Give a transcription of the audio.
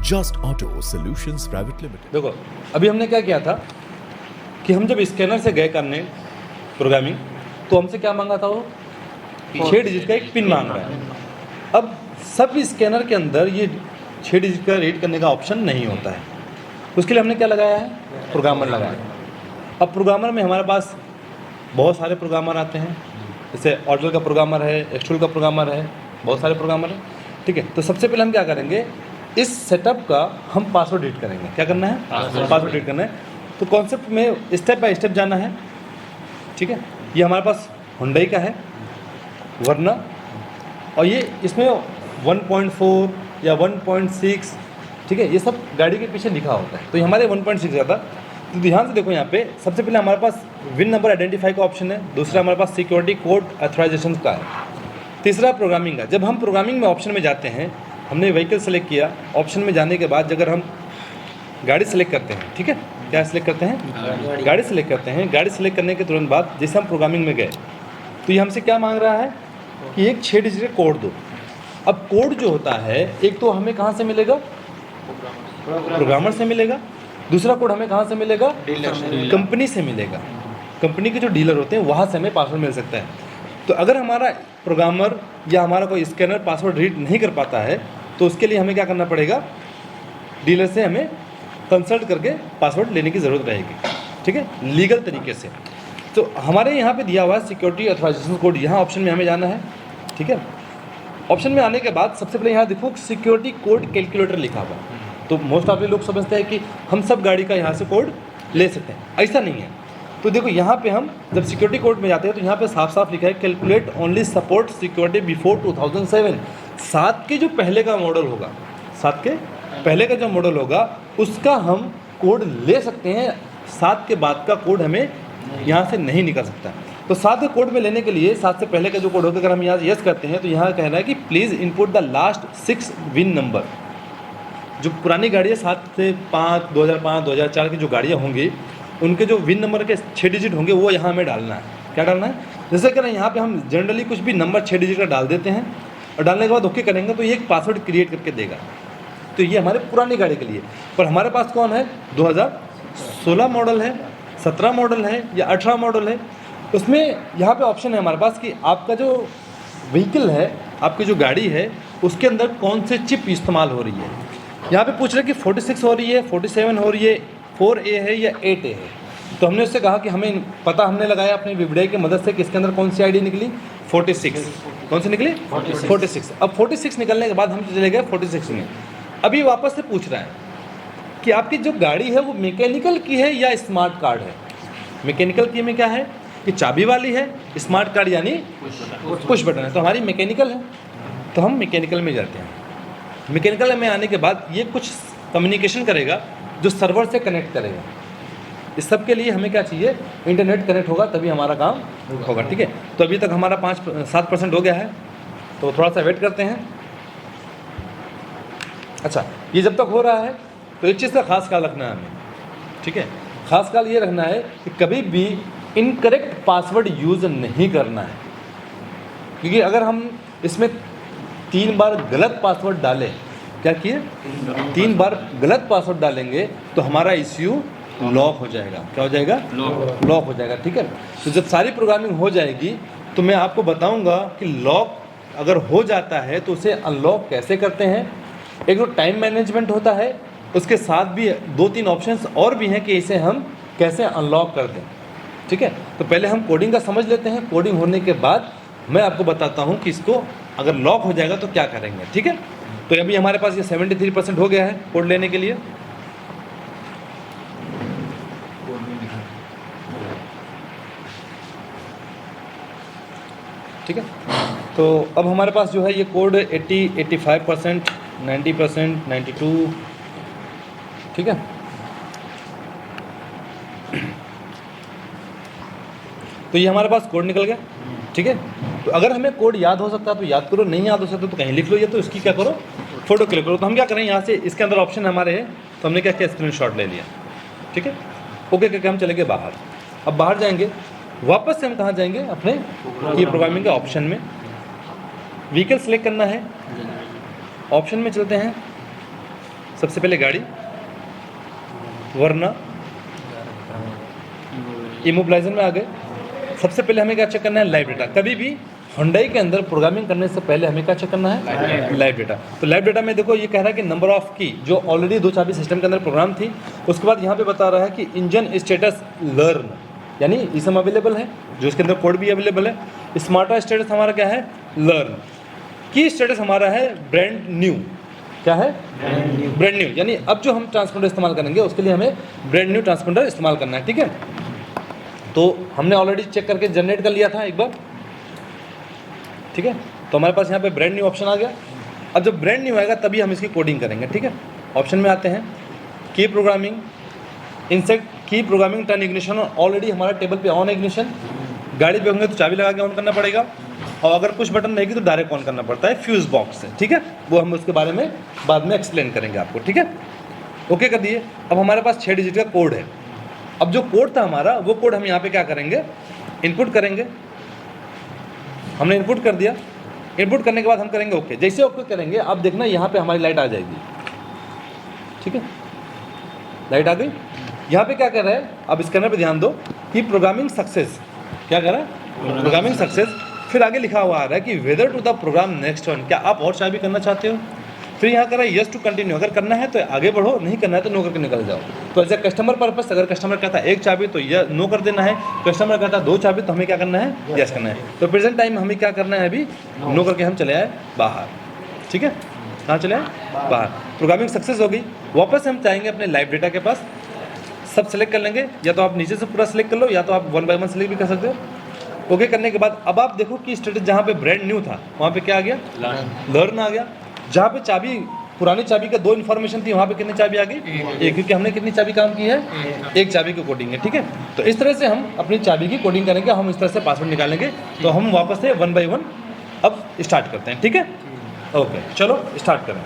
Just Auto Solutions Private Limited. देखो अभी हमने क्या किया था कि हम जब स्कैनर से गए करने प्रोग्रामिंग, तो हमसे क्या मांगा था, वो 6 डिजिट का एक पिन मांग रहा है। अब सब स्कैनर के अंदर ये 6 डिजिट का रीड करने का ऑप्शन नहीं होता है। उसके लिए हमने क्या लगाया है, प्रोग्रामर लगाया है। अब प्रोग्रामर में हमारे पास बहुत सारे प्रोग्रामर आते हैं, जैसे ऑर्डर का प्रोग्रामर है, एक्सट्रूड का प्रोग्रामर है, बहुत सारे प्रोग्रामर हैं, ठीक है। तो सबसे पहले हम क्या करेंगे, इस सेटअप का हम पासवर्ड रीड करेंगे। क्या करना है, पासवर्ड रीड करना है। तो कॉन्सेप्ट में स्टेप बाय स्टेप जाना है, ठीक है। ये हमारे पास हुंडई का है वरना, और ये इसमें 1.4 या 1.6, ठीक है, ये सब गाड़ी के पीछे लिखा होता है। तो ये हमारे 1.6 आता। तो ध्यान से देखो, यहाँ पे सबसे पहले हमारे पास विन नंबर आइडेंटिफाई का ऑप्शन है, दूसरा हमारे पास सिक्योरिटी कोड ऑथराइजेशन का है, तीसरा प्रोग्रामिंग का। जब हम प्रोग्रामिंग में ऑप्शन में जाते हैं, हमने व्हीकल सेलेक्ट किया, ऑप्शन में जाने के बाद अगर हम गाड़ी सेलेक्ट करते हैं, ठीक है, क्या सेलेक्ट करते हैं, गाड़ी सेलेक्ट करते हैं। गाड़ी सेलेक्ट करने के तुरंत बाद जैसे हम प्रोग्रामिंग में गए, तो ये हमसे क्या मांग रहा है कि एक 6 डिजिट का कोड दो। अब कोड जो होता है, एक तो हमें कहाँ से मिलेगा, प्रोग्रामर से मिलेगा, दूसरा कोड हमें कहाँ से मिलेगा, कंपनी से मिलेगा। कंपनी के जो डीलर होते हैं वहाँ से हमें पासवर्ड मिल सकता है। तो अगर हमारा प्रोग्रामर या हमारा कोई स्कैनर पासवर्ड रीड नहीं कर पाता है, तो उसके लिए हमें क्या करना पड़ेगा, डीलर से हमें कंसल्ट करके पासवर्ड लेने की ज़रूरत रहेगी, ठीक है, लीगल तरीके से। तो हमारे यहाँ पे दिया हुआ है सिक्योरिटी ऑथराइजेशन कोड, यहाँ ऑप्शन में हमें जाना है, ठीक है। ऑप्शन में आने के बाद सबसे पहले यहाँ देखो सिक्योरिटी कोड कैलकुलेटर लिखा हुआ है। तो मोस्ट ऑफ लोग समझते हैं कि हम सब गाड़ी का यहाँ से कोड ले सकते हैं, ऐसा नहीं है। तो देखो यहाँ पे हम जब सिक्योरिटी कोड में जाते हैं, तो यहाँ पे साफ साफ लिखा है calculate only support security before 2007। 7 के जो पहले का मॉडल होगा, 7 के पहले का जो मॉडल होगा उसका हम कोड ले सकते हैं, 7 के बाद का कोड हमें यहाँ से नहीं निकल सकता। तो 7 के कोड में लेने के लिए 7 से पहले का जो कोड होगा, अगर हम यहाँ यस करते हैं, तो यहाँ कहना है कि please input the last 6 win number. जो पुरानी गाड़ियाँ 7 से 5, 2005, 2004 की जो गाड़ियाँ होंगी, उनके जो विन नंबर के 6 डिजिट होंगे वो यहाँ हमें डालना है। क्या डालना है, जैसे कि यहाँ पे हम जनरली कुछ भी नंबर 6 डिजिट का डाल देते हैं, और डालने के बाद ओके करेंगे तो ये एक पासवर्ड क्रिएट करके देगा। तो ये हमारे पुरानी गाड़ी के लिए। पर हमारे पास कौन है, 2016 मॉडल है, 17 मॉडल है या 18 मॉडल है। उसमें यहाँ पे ऑप्शन है हमारे पास कि आपका जो व्हीकल है, आपकी जो गाड़ी है, उसके अंदर कौन से चिप इस्तेमाल हो रही है। यहाँ पे पूछ रहे हैं कि 46 हो रही है, 47 हो रही है, 4A है या 8A है। तो हमने उससे कहा कि हमें पता, हमने लगाया अपनी विवड़े की मदद से कि इसके अंदर कौन सी आईडी निकली, 46। कौन सी निकली, 46। अब 46 निकलने के बाद हम चले गए 46 में। अभी वापस से पूछ रहा है कि आपकी जो गाड़ी है वो मैकेनिकल की है या स्मार्ट कार्ड है। मैकेनिकल की में क्या है कि चाबी वाली है, स्मार्ट कार्ड यानी पुश बटन है। तो हमारी मैकेनिकल है, तो हम मैकेनिकल में जाते हैं। मैकेनिकल में आने के बाद ये कुछ कम्युनिकेशन करेगा जो सर्वर से कनेक्ट करेगा। इस सब के लिए हमें क्या चाहिए, इंटरनेट कनेक्ट होगा तभी हमारा काम होगा, ठीक है। तो अभी तक हमारा 7% हो गया है, तो थोड़ा सा वेट करते हैं। अच्छा, ये जब तक हो रहा है तो एक चीज़ का खास ख्याल रखना है हमें, ठीक है। खास ख्याल ये रखना है कि कभी भी इनकरेक्ट पासवर्ड यूज़ नहीं करना है, क्योंकि अगर हम इसमें 3 बार गलत पासवर्ड डालें, क्या किए, 3 बार गलत पासवर्ड डालेंगे तो हमारा इश्यू लॉक हो जाएगा। क्या हो जाएगा, लॉक हो जाएगा, ठीक है। तो जब सारी प्रोग्रामिंग हो जाएगी तो मैं आपको बताऊंगा कि लॉक अगर हो जाता है तो उसे अनलॉक कैसे करते हैं। एक तो टाइम मैनेजमेंट होता है, उसके साथ भी 2-3 ऑप्शंस और भी हैं कि इसे हम कैसे अनलॉक कर दें, ठीक है। तो पहले हम कोडिंग का समझ लेते हैं, कोडिंग होने के बाद मैं आपको बताता हूँ कि इसको अगर लॉक हो जाएगा तो क्या करेंगे, ठीक है। तो अभी हमारे पास ये 73% हो गया है कोड लेने के लिए। ठीक है, तो अब हमारे पास जो है ये कोड 80, 85%, 90%, 92, ठीक है। तो ये हमारे पास कोड निकल गया, ठीक है। तो अगर हमें कोड याद हो सकता है तो याद करो, नहीं याद हो सकता तो कहीं लिख लो, या तो इसकी क्या करो, फोटो क्लिक करो। तो हम क्या करें, यहाँ से इसके अंदर ऑप्शन हमारे है, तो हमने क्या किया, स्क्रीनशॉट ले लिया, ठीक है। ओके करके हम चले गए बाहर। अब बाहर जाएंगे, वापस से हम कहाँ जाएंगे, अपने ये प्रोग्रामिंग के ऑप्शन में व्हीकल सेलेक्ट करना है, ऑप्शन में चलते हैं। सबसे पहले गाड़ी, वरना इमोबिलाइजर में आ गए। सबसे पहले हमें क्या चेक करना है? Live data. कभी भी Hyundai के अंदर प्रोग्रामिंग करने से पहले हमें क्या चेक करना है? Live data. तो लाइव डेटा में देखो ये कह रहा है कि नंबर ऑफ की जो ऑलरेडी 2 चाबी सिस्टम के अंदर प्रोग्राम थी, उसके बाद यहाँ पे बता रहा है कि इंजन स्टेटस लर्न, यानी इसम अवेलेबल है, जो इसके अंदर कोड भी अवेलेबल है। स्मार्टा स्टेटस हमारा क्या है? लर्न। की स्टेटस हमारा है ब्रांड न्यू। क्या है? ब्रांड न्यू, यानी अब जो हम ट्रांसपोंडर इस्तेमाल करेंगे उसके लिए हमें ब्रांड न्यू ट्रांसपोंडर इस्तेमाल करना है, ठीक है। तो हमने ऑलरेडी चेक करके जनरेट कर लिया था एक बार, ठीक है। तो हमारे पास यहाँ पे ब्रांड न्यू ऑप्शन आ गया। अब जब ब्रांड न्यू आएगा तभी हम इसकी कोडिंग करेंगे, ठीक है। ऑप्शन में आते हैं, की प्रोग्रामिंग, इंसेक्ट की प्रोग्रामिंग टर्न इग्निशन। ऑलरेडी हमारा टेबल पे ऑन इग्निशन, गाड़ी पे होंगे तो चाबी लगा के ऑन करना पड़ेगा, और अगर कुछ बटन रहेगी तो डायरेक्ट ऑन करना पड़ता है फ्यूज बॉक्स से, ठीक है। वो हम उसके बारे में बाद में एक्सप्लेन करेंगे आपको, ठीक है। ओके कर दिए। अब हमारे पास 6 डिजिट का कोड है। अब जो कोड था हमारा, वो कोड हम यहाँ पे क्या करेंगे? इनपुट करेंगे। हमने इनपुट कर दिया। इनपुट करने के बाद हम करेंगे ओके। जैसे ओके करेंगे आप देखना यहाँ पे हमारी लाइट आ जाएगी, ठीक है। लाइट आ गई। यहाँ पे क्या कर रहा है? अब स्कैनर पे ध्यान दो कि प्रोग्रामिंग सक्सेस। क्या कर रहा है? Programming success. फिर आगे लिखा हुआ आ रहा है कि whether to the program next one, क्या आप और चाबी करना चाहते हो? फिर यहाँ कर रहा है यस टू कंटिन्यू, अगर करना है तो आगे बढ़ो, नहीं करना है तो नो करके निकल जाओ। तो एज ए कस्टमर पर्पस, अगर कस्टमर कहता है 1 चाबी तो यह नो कर देना है, कस्टमर कहता है 2 चाबी तो हमें क्या करना है? यस करना है। तो प्रेजेंट टाइम हमें क्या करना है? अभी नो करके हम चले आए बाहर, ठीक है। कहाँ चले आए? बाहर। प्रोग्रामिंग सक्सेस हो गई। वापस हम चाहेंगे अपने लाइव डेटा के पास, सब सेलेक्ट कर लेंगे, या तो आप नीचे से पूरा सेलेक्ट कर लो, या तो आप 1 बाय 1 सेलेक्ट भी कर सकते हो। ओके करने के बाद अब आप देखो कि स्टेटस जहाँ पे ब्रांड न्यू था वहाँ पे क्या आ गया? लर्न आ गया। जहाँ पे चाबी, पुरानी चाबी का 2 इन्फॉर्मेशन थी, वहाँ पे कितनी चाबी आ गई? 1, क्योंकि हमने कितनी चाबी काम की है? 1 चाबी की कोडिंग है, ठीक है। तो इस तरह से हम अपनी चाबी की कोडिंग करेंगे, हम इस तरह से पासवर्ड निकालेंगे। तो हम वापस से 1 बाय 1 अब स्टार्ट करते हैं, ठीक है। ओके चलो स्टार्ट करें।